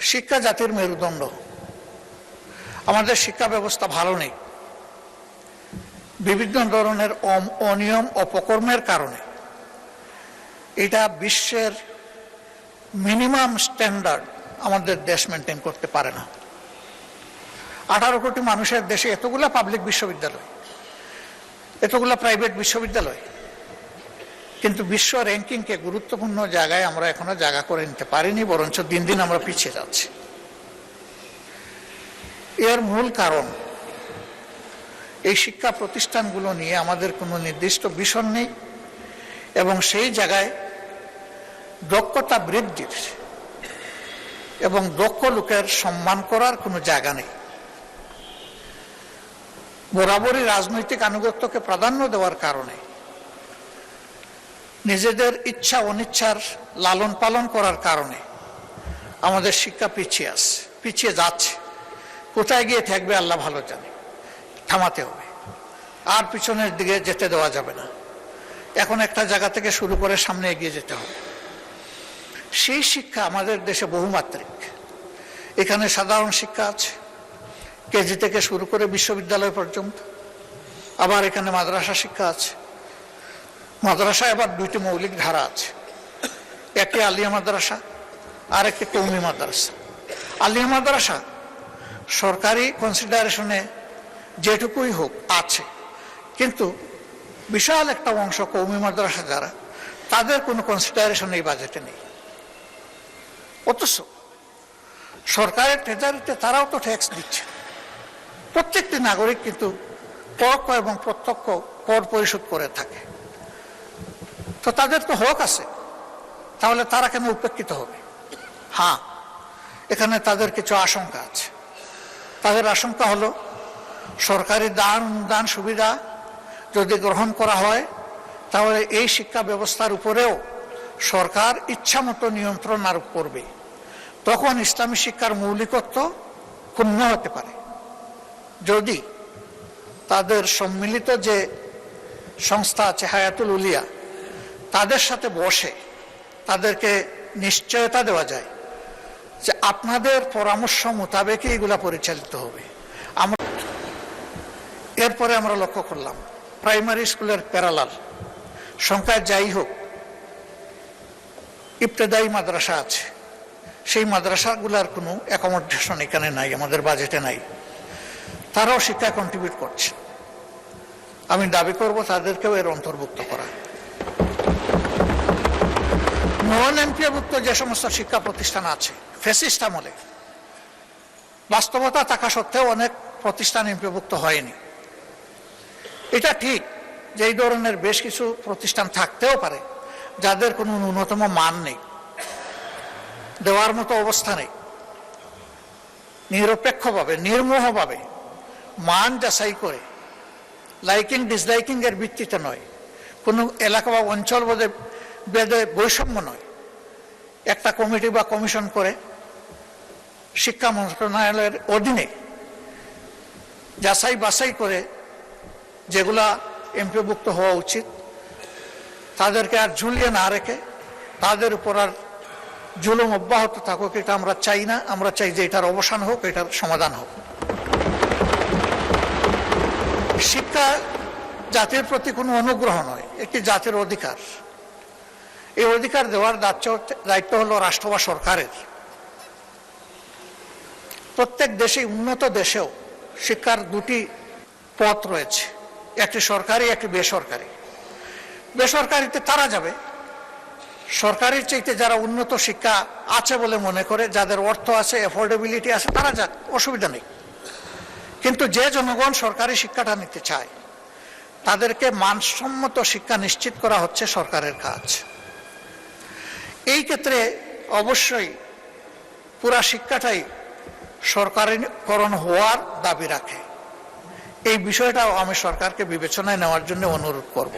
শিক্ষা জাতির মেরুদণ্ড। আমাদের শিক্ষা ব্যবস্থা ভালো নেই। বিভিন্ন ধরনের অনিয়ম অপকর্মের কারণে এটা বিশ্বের মিনিমাম স্ট্যান্ডার্ড আমাদের দেশ মেনটেন করতে পারে না। 18 কোটি মানুষের দেশে এতগুলা পাবলিক বিশ্ববিদ্যালয়, এতগুলা প্রাইভেট বিশ্ববিদ্যালয়, কিন্তু বিশ্ব র্যাঙ্কিংকে গুরুত্বপূর্ণ জায়গায় আমরা এখনো জায়গা করে নিতে পারিনি, বরঞ্চ দিন দিন আমরা পিছিয়ে যাচ্ছি। এর মূল কারণ এই শিক্ষা প্রতিষ্ঠানগুলো নিয়ে আমাদের কোনো নির্দিষ্ট ভিশন নেই এবং সেই জায়গায় দক্ষতা বৃদ্ধির এবং দক্ষ লোকের সম্মান করার কোনো জায়গা নেই। বরাবরই রাজনৈতিক আনুগত্যকে প্রাধান্য দেওয়ার কারণে নিজেদের ইচ্ছা অনিচ্ছার লালন পালন করার কারণে আমাদের শিক্ষা পিছিয়ে যাচ্ছে। কোথায় গিয়ে থাকবে আল্লাহ ভালো জানে। থামাতে হবে, আর পিছনের দিকে যেতে দেওয়া যাবে না। এখন একটা জায়গা থেকে শুরু করে সামনে এগিয়ে যেতে হবে। সেই শিক্ষা আমাদের দেশে বহুমাত্রিক। এখানে সাধারণ শিক্ষা আছে, কেজি থেকে শুরু করে বিশ্ববিদ্যালয় পর্যন্ত। আবার এখানে মাদ্রাসা শিক্ষা আছে। মাদ্রাসায় আবার দুইটি মৌলিক ধারা আছে, একটি আলিয়া মাদ্রাসা আর একটি কওমি মাদ্রাসা। আলিয়া মাদ্রাসা সরকারি কনসিডারেশনে যেটুকুই হোক আছে, কিন্তু বিশাল একটা অংশ কওমি মাদ্রাসা যারা, তাদের কোনো কনসিডারেশন এই বাজেটে নেই। অথচ সরকারের ট্রেজারিতে তারাও তো ট্যাক্স দিচ্ছে। প্রত্যেকটি নাগরিক কিন্তু পরোক্ষ এবং প্রত্যক্ষ কর পরিশোধ করে থাকে, তো তাদের তো হক আছে, তাহলে তারা কেন উপেক্ষিত হবে? হ্যাঁ, এখানে তাদের কিছু আশঙ্কা আছে। তাদের আশঙ্কা হলো সরকারি দান সুবিধা যদি গ্রহণ করা হয় তাহলে এই শিক্ষা ব্যবস্থার উপরেও সরকার ইচ্ছামতো নিয়ন্ত্রণ আরোপ করবে। তখন ইসলামী শিক্ষার মৌলিকত্ব ক্ষুণ্ণ হতে পারে। যদি তাদের সম্মিলিত যে সংস্থা আছে হায়াতুল উলিয়া, তাদের সাথে বসে তাদেরকে নিশ্চয়তা দেওয়া যায় যে আপনাদের পরামর্শ মোতাবেকই এগুলা পরিচালিত হবে। এরপরে আমরা লক্ষ্য করলাম প্রাইমারি স্কুলের প্যারালাল সংখ্যায় যাই হোক, ইবতেদায়ী মাদ্রাসা আছে, সেই মাদ্রাসাগুলার কোনো অ্যাকোমোডেশন এখানে নাই, আমাদের বাজেটে নাই। তারাও শিক্ষায় কন্ট্রিবিউট করছে। আমি দাবি করব তাদেরকেও এর অন্তর্ভুক্ত করা। নন এমপিওভুক্ত যে সমস্ত শিক্ষা প্রতিষ্ঠান আছে, ফ্যাসিস্ট আমলে বাস্তবতা থাকা সত্ত্বেও অনেক প্রতিষ্ঠান এমপিওভুক্ত হয়নি। এটা ঠিক যে এই ধরনের বেশ কিছু প্রতিষ্ঠান থাকতেও পারে যাদের কোনো ন্যূনতম মান নেই, দেওয়ার মতো অবস্থা নেই। নিরপেক্ষভাবে নির্মোহভাবে মান যাচাই করে, লাইকিং ডিসলাইকিং এর ভিত্তিতে নয়, কোনো এলাকা বা অঞ্চল ভেদে বৈষম্য নয়, একটা কমিটি বা কমিশন করে শিক্ষা মন্ত্রণালয়ের অধীনে যাচাই বাছাই করে যেগুলা এমপিওভুক্ত হওয়া উচিত তাদেরকে আর ঝুলিয়ে না রেখে তাদের উপর আর জুলুম অব্যাহত থাকুক, এটা আমরা চাই না। আমরা চাই যে এটার অবসান হোক, এটার সমাধান হোক। শিক্ষা জাতির প্রতি কোনো অনুগ্রহ নয়, একটি জাতির অধিকার। এই অধিকার দেওয়ার দায়িত্ব হলো রাষ্ট্র বা সরকারের। প্রত্যেক দেশে, উন্নত দেশেও শিক্ষার দুটি পথ রয়েছে, একটি সরকারি, একটি বেসরকারি। বেসরকারিতে তারা যাবে, সরকারির চাইতে যারা উন্নত শিক্ষা আছে বলে মনে করে, যাদের অর্থ আছে, অ্যাফোর্ডেবিলিটি আছে, তারা যাক, অসুবিধা নেই। কিন্তু যে জনগণ সরকারি শিক্ষাটা নিতে চায় তাদেরকে মানসম্মত শিক্ষা নিশ্চিত করা হচ্ছে সরকারের কাজ। এই ক্ষেত্রে অবশ্যই পুরা শিক্ষাটাই সরকারিকরণ হওয়ার দাবি রাখে। এই বিষয়টাও আমি সরকারকে বিবেচনায় নেওয়ার জন্য অনুরোধ করব।